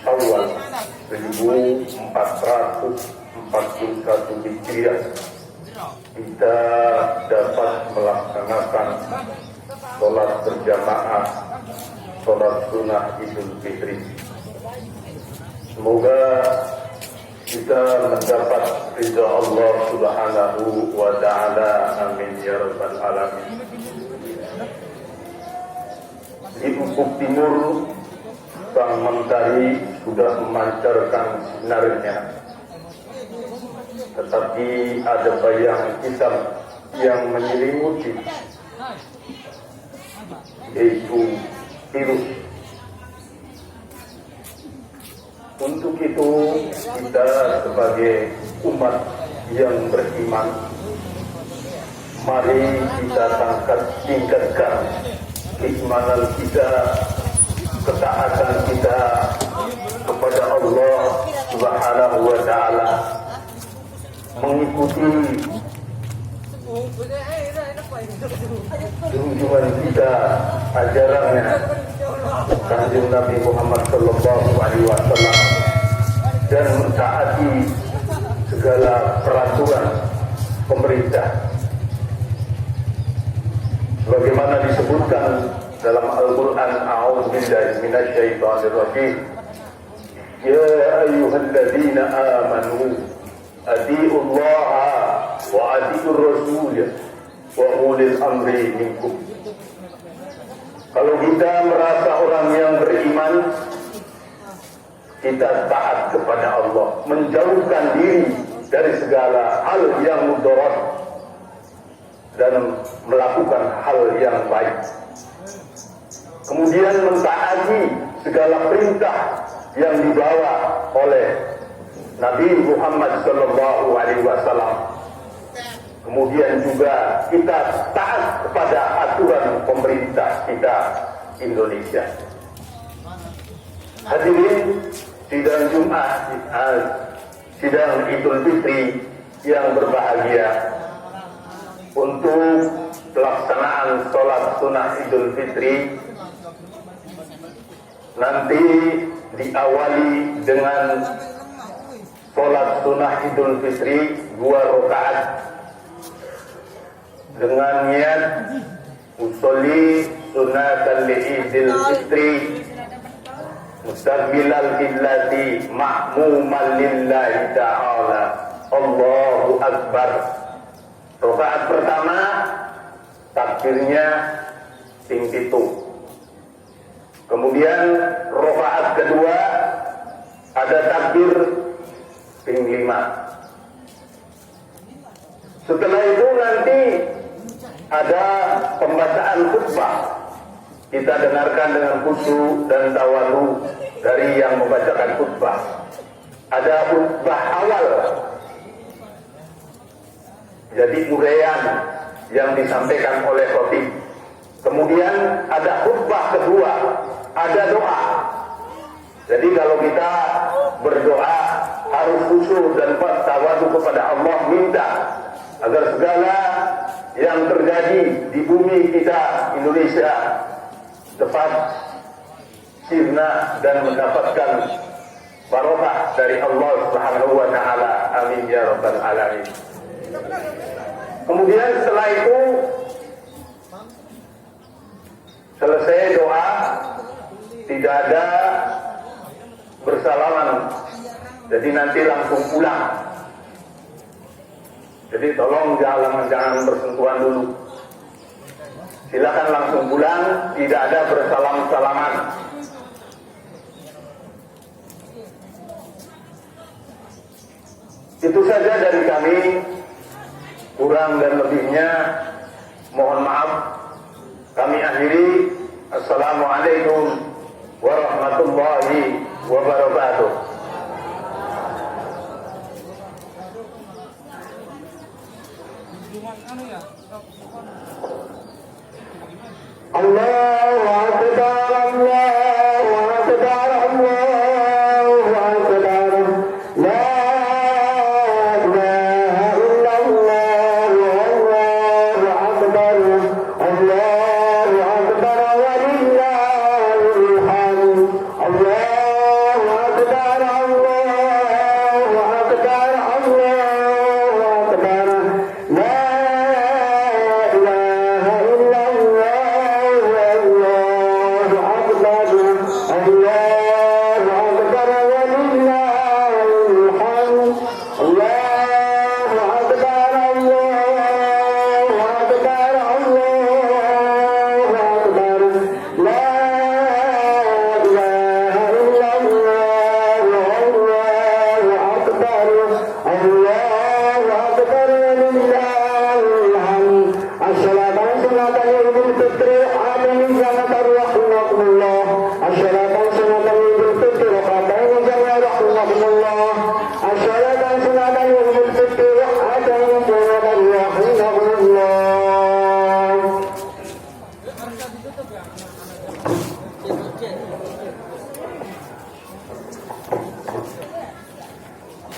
Syawal 1441 Hijriah kita dapat melaksanakan sholat berjamaah, sholat sunnah Idul Fitri. Semoga kita mendapat ridha Allah Subhanahu wa Ta'ala. Amin ya rabbal alamin. Di ufuk timur sang mentari sudah memancarkan sinarnya, tetapi ada bayang hitam yang menyelimuti, yaitu virus. Untuk itu kita sebagai umat yang beriman, mari kita tingkatkan keimanan kita, ketaatan kita kepada Allah Subhanahu wa Ta'ala, mengikuti junjungan kita, ajarannya Kanjeng Nabi Muhammad sallallahu alaihi wasallam, dan mentaati segala peraturan pemerintah sebagaimana disebutkan dalam Al-Quran. A'udzubillahi minasyaitonir rajim. Ya ayyuhalladzina amanu atiiullaha wa atiiur rasul wa ulil amri minkum. Kalau kita merasa orang yang beriman, kita taat kepada Allah, menjauhkan diri dari segala hal yang mudarat dan melakukan hal yang baik. Kemudian mentaati segala perintah yang dibawa oleh Nabi Muhammad sallallahu alaihi wasallam. Kemudian juga kita taat kepada aturan pemerintah kita Indonesia. Hadirin sidang Jumat, sidang Idul Fitri yang berbahagia, untuk pelaksanaan sholat sunnah Idul Fitri nanti diawali dengan sholat sunnah Idul Fitri 2 rakaat dengan niat usolli sunatan li'idil fitri mustaqbilal qiblati ma'muman lillahi ta'ala. Allahu Akbar. Rakaat pertama takbirnya ping 7. Kemudian rakaat kedua ada takbir ping 5. Setelah itu nanti ada pembacaan khutbah. Kita dengarkan dengan khusyuk dan tawadhu dari yang membacakan khutbah. Ada khutbah awal, jadi uraian yang disampaikan oleh khatib. Kemudian ada khutbah kedua, ada doa. Jadi kalau kita berdoa harus khusyuk dan tawadhu kepada Allah, minta agar segala yang terjadi di bumi kita Indonesia cepat sirna dan mendapatkan barokah dari Allah Subhanahu wa Ta'ala. Amin ya rabbal alamin. Kemudian setelah itu selesai doa, tidak ada bersalaman, jadi nanti langsung pulang. Jadi tolong jangan bersentuhan dulu. Silakan langsung pulang, tidak ada bersalam-salaman. Itu saja dari kami. Kurang dan lebihnya mohon maaf. Kami akhiri. Assalamualaikum warahmatullahi wabarakatuh. Allahu Akbar, Allahu Akbar, Allahu Akbar. La ilaha illallah, Allahu Akbar, Allahu Akbar, walillahil hamd. Allahu Akbar, Allahu Akbar, Allahu Akbar. La Allahu Akbar, Allahu Akbar, Allahu Akbar. La ilaha illallah,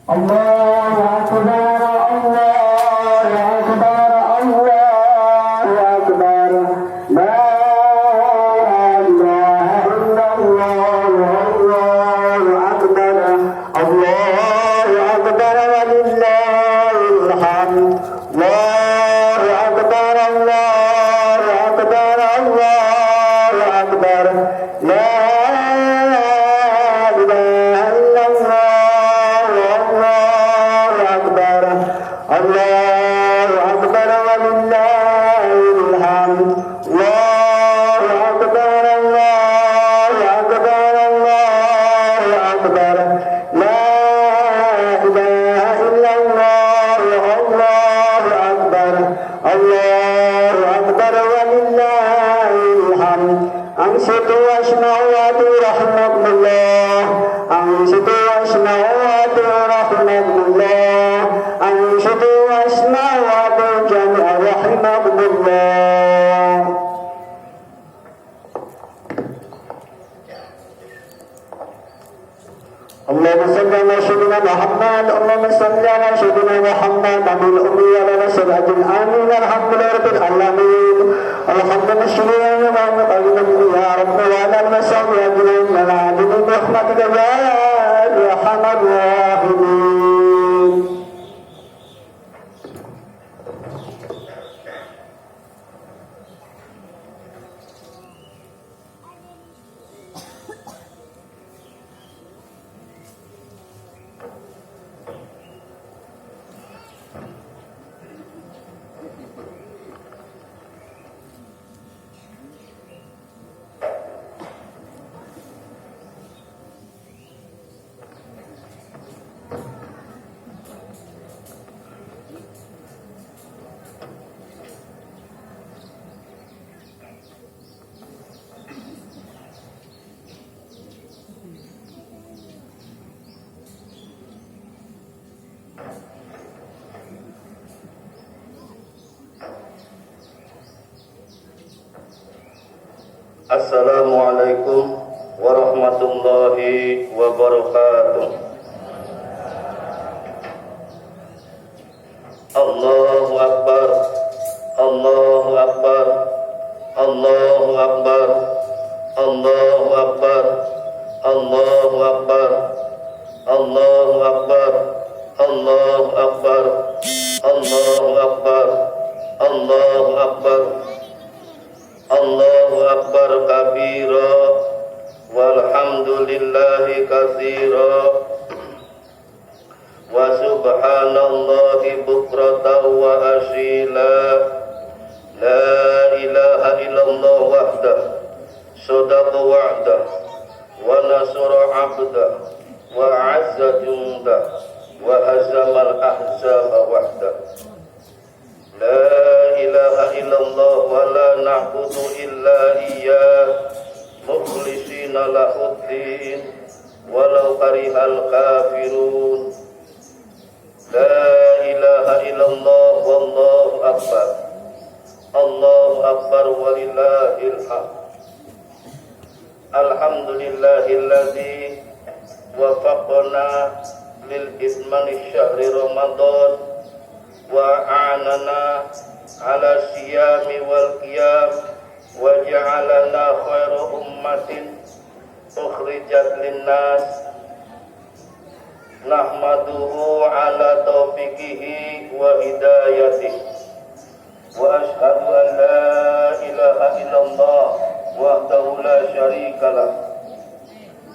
Allahu Akbar, Allahu Akbar, walillahil hamd. Allahu Akbar, Allahu Akbar, Allahu Akbar. La Allahu Akbar, walillahil hamd. Allahu Akbar, Allahu Akbar, Allahu Akbar. La ilaha illallah, Allahu Akbar, Allahu Akbar, walillahil hamd. Ansitu wasma'u wa rahmatullah. Ansitu wasma'u wa rahmatullah. Ansitu wasma'u wa jami'a rahmatullah. Allahumma salli ala sayyidina Muhammad, Allahumma salli ala sayyidina Muhammad, Nabil Ummi wa ala sirajil amin, alhamdulillah rabbil alamin. Alhamdulillah syukurnya Muhammad ya Rabbi wa ala al-masawli ajlain lana adini rahmatika ya arhamar rahimin. Assalamualaikum warahmatullahi wabarakatuh. Allahu Akbar, Allahu Akbar, Allahu Akbar, Allahu Akbar, Allahu Akbar, Allahu Akbar, Allahu Akbar, Allahu Akbar, Allahu Akbar, Allahu Akbar kabira, walhamdulillahi katsira, wa subhanallahi bukratan wa asila. La ilaha illallah wahdah, sadaqa wa'dah, wa nasara 'abdah, wa 'azza jundah, wa hazamal ahzaba wahdah. La ilaha illallah wa la na'budu illa iyyah, mukhlishina lahuddin, walau karihal kafirun. La ilaha illallah wallahu akbar, Allahu akbar walillahil hamd. Alhamdulillahilladzi wafaqna lil ismani syahri Ramadan wa a'anana ala siyami wal qiyam wa ja'alana khairu ummatin ukhrijat linnas. Nahmaduhu ala taufiqihi wa hidayatihi, wa ashhadu an la ilaha illallah wahdahu la syarikalah,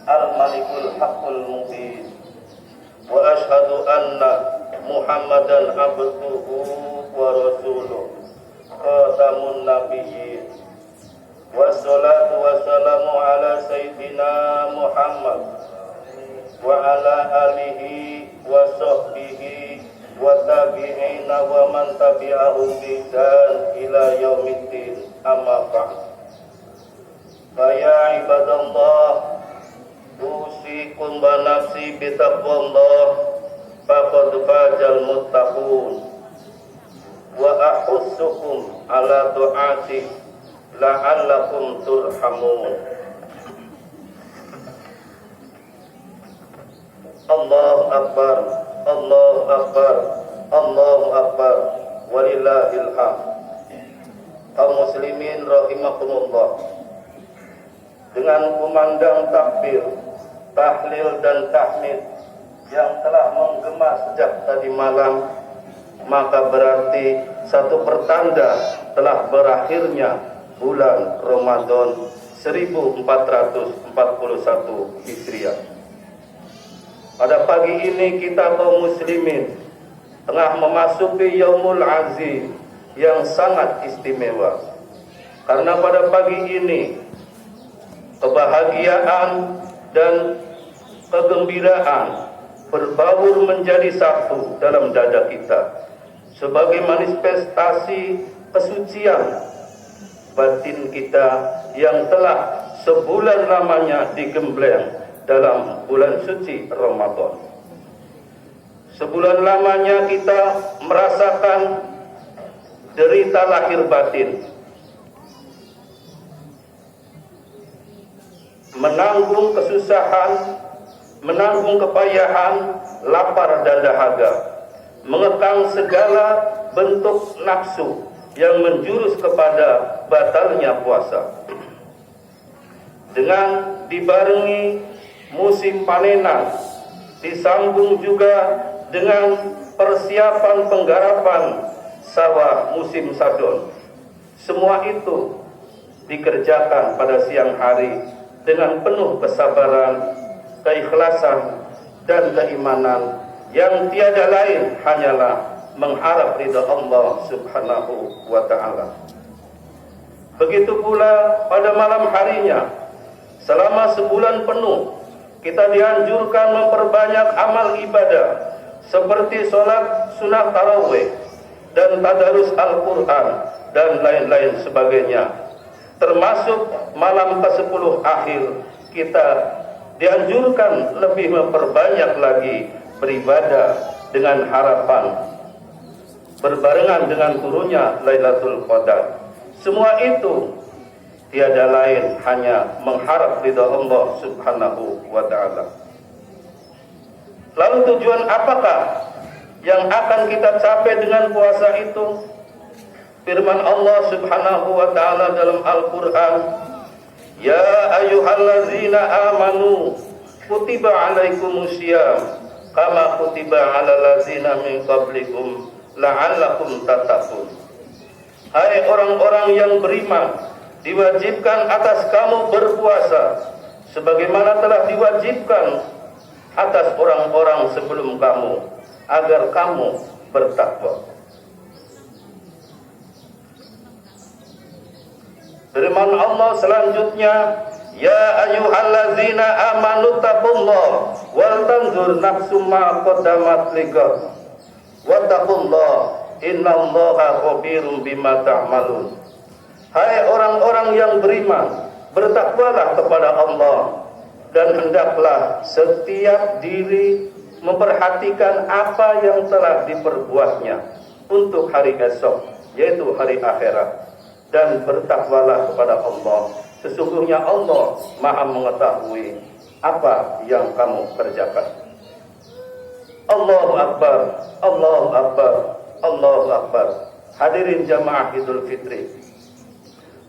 al-malikul haqqul mubin, wa ashhadu anna Muhammadan abduhu wa rasuluh, khatamun nabiyyin. Wassalatu wassalamu ala sayyidina Muhammad wa ala alihi wa sahbihi wa tabi'ina wa man tabi'ahum bi ihsan ila yaumiddin, amma ba'd. Fa ya ibadallah, usikum wa nafsi bi taqwallah, faqad fazal muttaqun, wa ahussukum ala ta'atih la'allakum turhamun. Allahu Akbar, Allahu Akbar, Allahu Akbar, walillahil hamd. Kaum muslimin rahimakumullah, dengan kumandang takbir, tahlil dan tahmid yang telah menggema sejak tadi malam, maka berarti satu pertanda telah berakhirnya bulan Ramadan 1441 Hijriah. Pada pagi ini kita kaum muslimin tengah memasuki Yaumul Azim yang sangat istimewa. Karena pada pagi ini kebahagiaan dan kegembiraan berbaur menjadi satu dalam dada kita sebagai manifestasi kesucian batin kita yang telah sebulan lamanya digembleng dalam bulan suci Ramadan. Sebulan lamanya kita merasakan derita lahir batin, menanggung kesusahan, menanggung kepayahan, lapar dan dahaga, mengekang segala bentuk nafsu yang menjurus kepada batalnya puasa. Dengan dibarengi musim panenan, disambung juga dengan persiapan penggarapan sawah musim sadon. Semua itu dikerjakan pada siang hari dengan penuh kesabaran, keikhlasan, dan keimanan yang tiada lain hanyalah mengharap ridha Allah Subhanahu wa ta'ala. Begitu pula pada malam harinya, selama sebulan penuh kita dianjurkan memperbanyak amal ibadah seperti sholat sunnah tarawih dan tadarus Al-Quran dan lain-lain sebagainya. Termasuk malam ke-10 akhir kita dianjurkan lebih memperbanyak lagi beribadah dengan harapan berbarengan dengan turunnya Lailatul Qadar. Semua itu tiada lain hanya mengharap ridha Allah Subhanahu wa ta'ala. Lalu tujuan apakah yang akan kita capai dengan puasa itu? Firman Allah Subhanahu wa ta'ala dalam Al-Qur'an, "Ya ayyuhallazina amanu kutiba alaikumusiyam kama kutiba alal ladzina min qablikum la'allakum tattaqun." Hai orang-orang yang beriman, diwajibkan atas kamu berpuasa sebagaimana telah diwajibkan atas orang-orang sebelum kamu agar kamu bertakwa. Firman Allah selanjutnya, "Ya ayyuhallazina amanu taqullaha wal tanzur nafsum ma qaddamat lighad wattaqullaha innallaha khabirum bima ta'malun." Hai orang-orang yang beriman, bertakwalah kepada Allah dan hendaklah setiap diri memperhatikan apa yang telah diperbuatnya untuk hari esok, yaitu hari akhirat. Dan bertakwalah kepada Allah, sesungguhnya Allah Maha mengetahui apa yang kamu kerjakan. Allahu Akbar, Allahu Akbar, Allahu Akbar. Hadirin jamaah Idul Fitri,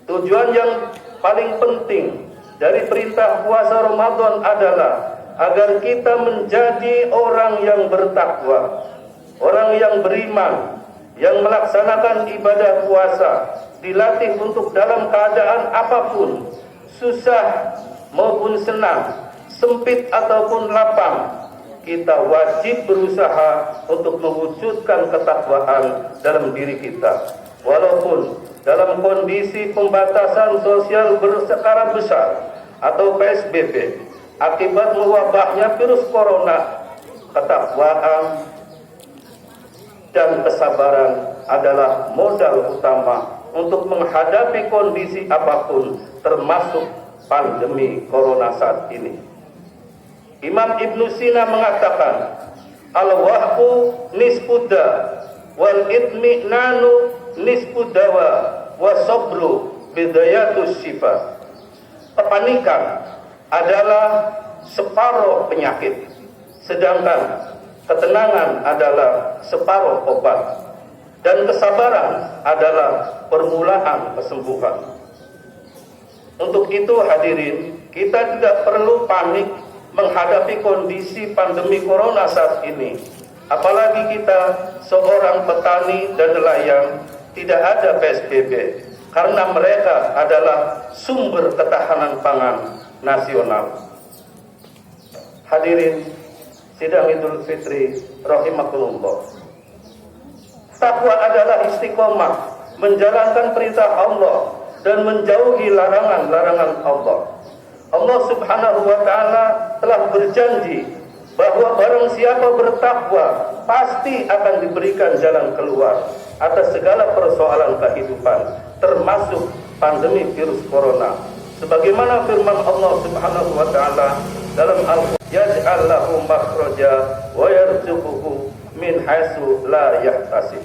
tujuan yang paling penting dari perintah puasa Ramadan adalah agar kita menjadi orang yang bertakwa, orang yang beriman, yang melaksanakan ibadah puasa, dilatih untuk dalam keadaan apapun, susah maupun senang, sempit ataupun lapang, kita wajib berusaha untuk mewujudkan ketakwaan dalam diri kita. Walaupun dalam kondisi pembatasan sosial berskala besar atau PSBB akibat mewabahnya virus corona, ketakwaan dan kesabaran adalah modal utama untuk menghadapi kondisi apapun, termasuk pandemi corona saat ini. Imam Ibnu Sina mengatakan, "Al-wahbu nisfuda wal itmi'nanu nisfudawa wa sabru bidayatus syifa." Kepanikan adalah separuh penyakit, sedangkan ketenangan adalah separuh obat, dan kesabaran adalah permulaan kesembuhan. Untuk itu hadirin, kita tidak perlu panik menghadapi kondisi pandemi corona saat ini. Apalagi kita seorang petani dan nelayan, tidak ada PSBB, karena mereka adalah sumber ketahanan pangan nasional. Hadirin sidang Idul Fitri rahimakumullah, takwa adalah istiqomah menjalankan perintah Allah dan menjauhi larangan-larangan Allah. Allah Subhanahu wa ta'ala telah berjanji bahwa barang siapa bertakwa pasti akan diberikan jalan keluar atas segala persoalan kehidupan, termasuk pandemi virus corona. Sebagaimana firman Allah Subhanahu wa ta'ala dalam Al-Qur'an, "Yaj'al lahu makhraja wa yarzuquhu min haitsu la yahtasib."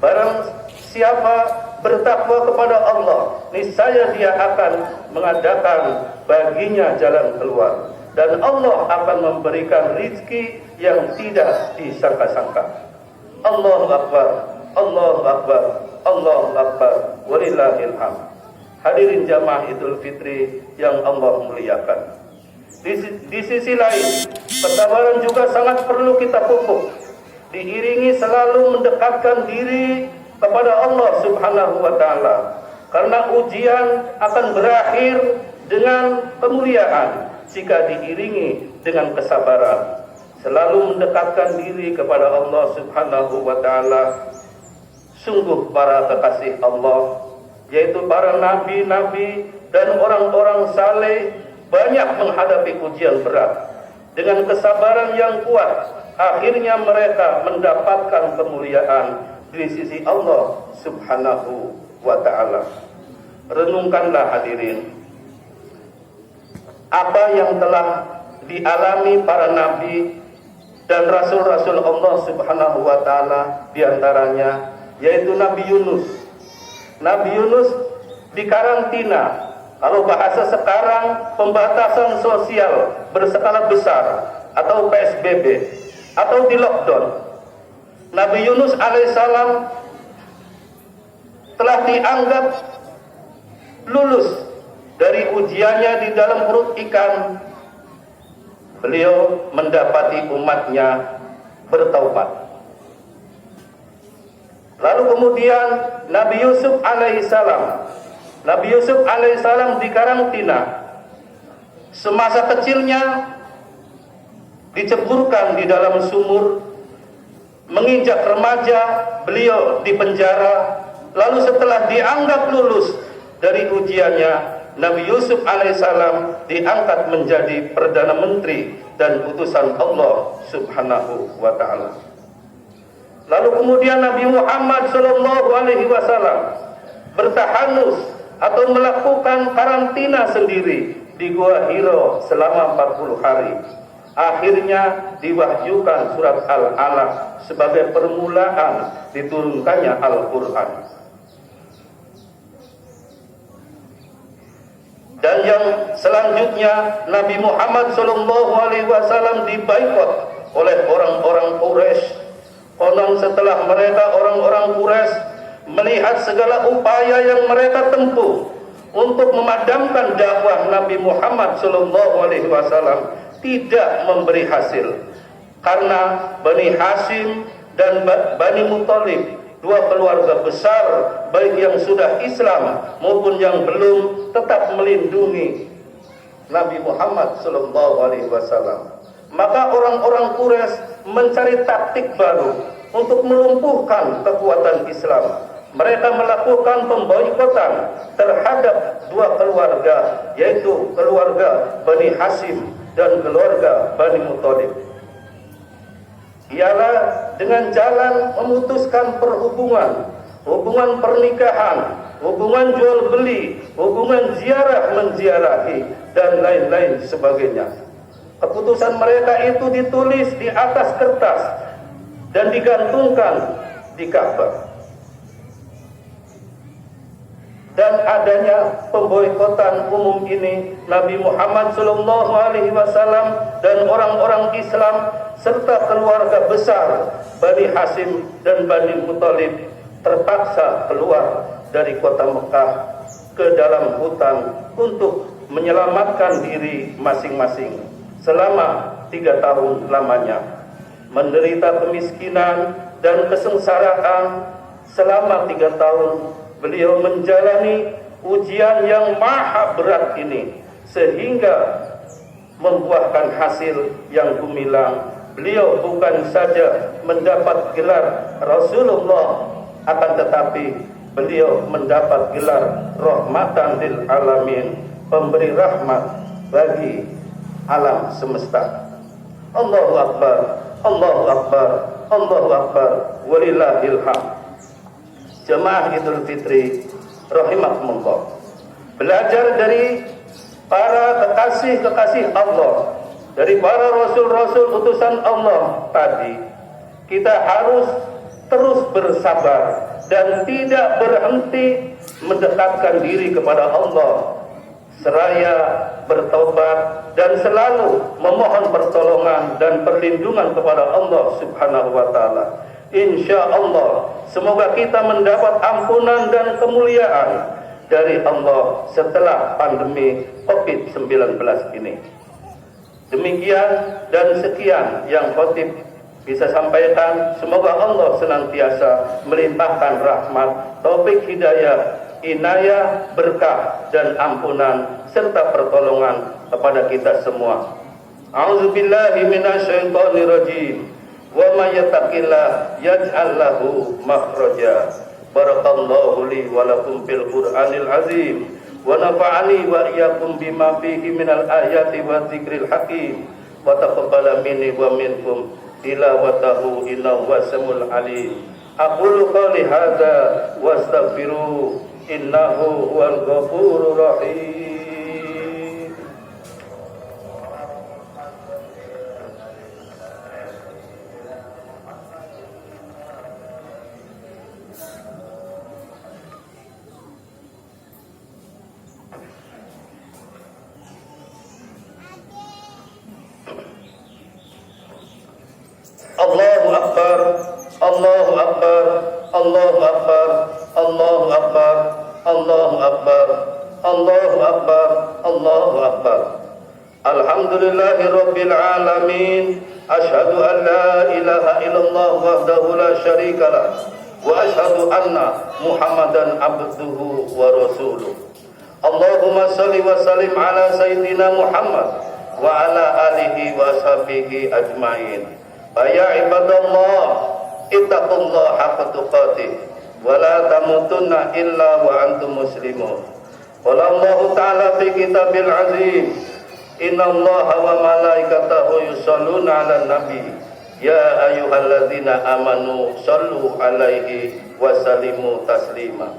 Barang siapa bertakwa kepada Allah, niscaya dia akan mengadakan baginya jalan keluar, dan Allah akan memberikan rizki yang tidak disangka-sangka. Allahu Akbar, Allahu Akbar, Allahu Akbar, walillahil hamd. Hadirin jamaah Idul Fitri yang Allah muliakan, di sisi lain, kesabaran juga sangat perlu kita pupuk, diiringi selalu mendekatkan diri kepada Allah Subhanahu wa ta'ala, karena ujian akan berakhir dengan kemuliaan jika diiringi dengan kesabaran. Selalu mendekatkan diri kepada Allah Subhanahu wa ta'ala. Sungguh para kekasih Allah, yaitu para nabi-nabi dan orang-orang saleh, banyak menghadapi ujian berat. Dengan kesabaran yang kuat, akhirnya mereka mendapatkan kemuliaan di sisi Allah Subhanahu wa ta'ala. Renungkanlah hadirin, apa yang telah dialami para nabi dan rasul-rasul Allah Subhanahu wa ta'ala, diantaranya yaitu Nabi Yunus. Nabi Yunus dikarantina, kalau bahasa sekarang pembatasan sosial berskala besar atau PSBB atau di lockdown. Nabi Yunus alaihissalam telah dianggap lulus dari ujiannya di dalam perut ikan. Beliau mendapati umatnya bertaubat. Lalu kemudian Nabi Yusuf alaihissalam dikarantina. Semasa kecilnya diceburkan di dalam sumur. Menginjak remaja, beliau dipenjara. Lalu setelah dianggap lulus dari ujiannya, Nabi Yusuf alaihissalam diangkat menjadi Perdana Menteri dan utusan Allah subhanahu wa ta'ala. Lalu kemudian Nabi Muhammad SAW bertahanus atau melakukan karantina sendiri di Gua Hiro selama 40 hari. Akhirnya diwahyukan surat Al-Alaq sebagai permulaan diturunkannya Al-Quran. Dan yang selanjutnya Nabi Muhammad SAW dibaikot oleh orang-orang Quraisy. Konon setelah mereka orang-orang Quraisy melihat segala upaya yang mereka tempuh untuk memadamkan dakwah Nabi Muhammad SAW tidak memberi hasil, karena Bani Hashim dan Bani Muthalib, dua keluarga besar baik yang sudah Islam maupun yang belum, tetap melindungi Nabi Muhammad SAW. Maka orang-orang Quraisy mencari taktik baru untuk melumpuhkan kekuatan Islam. Mereka melakukan pemboikotan terhadap dua keluarga, yaitu keluarga Bani Hashim dan keluarga Bani Muthalib. Ialah dengan jalan memutuskan hubungan pernikahan, hubungan jual beli, hubungan ziarah menziarahi, dan lain-lain sebagainya. Keputusan mereka itu ditulis di atas kertas dan digantungkan di Ka'bah. Dan adanya pemboikotan umum ini, Nabi Muhammad SAW dan orang-orang Islam serta keluarga besar Bani Hashim dan Bani Muthalib terpaksa keluar dari kota Mekah ke dalam hutan untuk menyelamatkan diri masing-masing selama 3 tahun lamanya, menderita kemiskinan dan kesengsaraan selama 3 tahun. Beliau menjalani ujian yang maha berat ini sehingga membuahkan hasil yang gemilang. Beliau bukan saja mendapat gelar Rasulullah, akan tetapi beliau mendapat gelar rahmatan lil alamin, pemberi rahmat bagi alam semesta. Allahu Akbar, Allahu Akbar, Allahu Akbar, walillahil hamd. Jemaah Idul Fitri rahimakumullah, belajar dari para kekasih-kekasih Allah, dari para rasul-rasul utusan Allah tadi, kita harus terus bersabar dan tidak berhenti mendekatkan diri kepada Allah, seraya bertobat dan selalu memohon pertolongan dan perlindungan kepada Allah Subhanahu wa taala. Insya Allah, semoga kita mendapat ampunan dan kemuliaan dari Allah setelah pandemi COVID-19 ini. Demikian dan sekian yang khotib bisa sampaikan. Semoga Allah senantiasa melimpahkan rahmat, taufik hidayah, inayah, berkah dan ampunan serta pertolongan kepada kita semua. A'udzubillahi minasyaitonirrajim. Wa may yattaqillah yaj'al lahu makhraja. Barakallahu li wa lakum fil Qur'anil azim wa nafa'ani wa iyyakum bima fihi minal ayati wa dzikril hakim wa taqabbala minni wa minkum tilawatahu innahu wasamul alim. Aqulu qawli hadza wa astaghfiru innahu huwal ghafurur rahim. Akbar, Allahu Akbar, Allahu Akbar, Allahu Akbar, Allahu Akbar, Allahu Akbar. Alhamdulillahi Rabbil Alamin. Ashhadu an la ilaha illallah wahdahu la syarika lah. Wa ashhadu anna Muhammadan abduhu wa rasuluh. Allahumma salli wa sallim ala Sayyidina Muhammad wa ala alihi wa sahbihi ajma'in. Ya ibadallah, ittaqullaha haqqa tuqatih wa la tamutunna illa wa antum muslimun. Qala Allah Ta'ala fi kitabil azim, inna Allaha wa malaikatahu yusholluna 'alan nabi. Ya ayyuhalladzina amanu shallu 'alaihi wa sallimu taslima.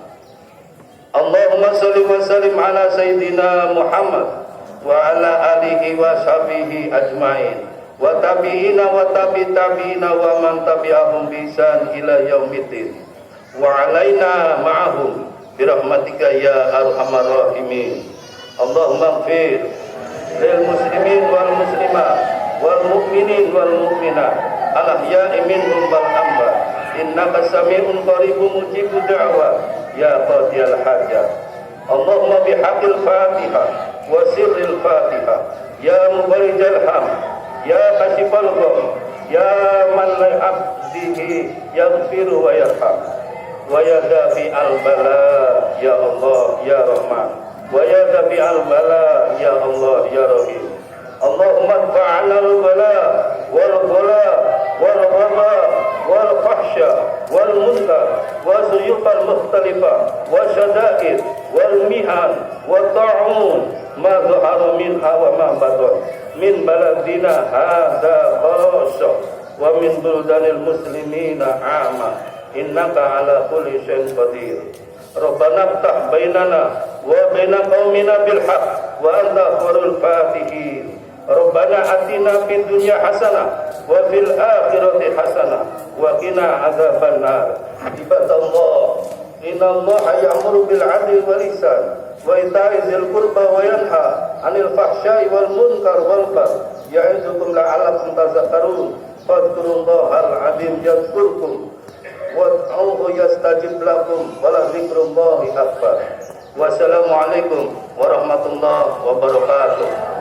Allahumma shalli wa sallim ala Sayyidina Muhammad wa ala alihi wa sahbihi ajma'in wa tabi'ina wa tabi'ina wa man tabi'ahum bi ihsan ila yaumiddin wa alaina ma'ahum bi rahmatika ya arhamar rahimin. Allahumma ighfir lil muslimin wal muslimat wal mu'minin wal mu'minat al ahya'i minhum wal amwat innaka sami'un qaribun mujibud da'wat ya qadiyal hajat. Allahumma bihaqqil Fatihah wa sirril Fatihah ya mubarijal ham ya kashifal gham ya man li abdihi yaghfiru wa yarham wa ya dafi al bala ya Allah ya Rahman wa ya dafi al bala ya Allah ya Rahim. Allahumma fa'alna al bala wal ghala wal ghaba wal fahsya wal munkar wa suyuqal mukhtalifa wa syada'id wal mihan wa ta'un ma dhahara minha wa ma batan min baladina hadza khassa wa min buldanil muslimina 'amma innaka ala kulli syai'in qadir. Rabbana iftah bainana wa baina qaumina bil haqq wa anta khairul fatihin. Rabbana atina fid dunya hasanah wa fil akhirati hasanah wa qina adzabannar. Ibadallah, innallaha ya'muru bil 'adli wal ihsan wa ita'i dzil qurba wa yanha 'anil fahsya'i wal munkar wal baghi ya'idukum la'allakum tadhakkarun. Fadhkurullahal 'azim yadhkurkum wad'uhu yastajib lakum wa la dzikrullahi akbar. Wassalamualaikum warahmatullahi wabarakatuh.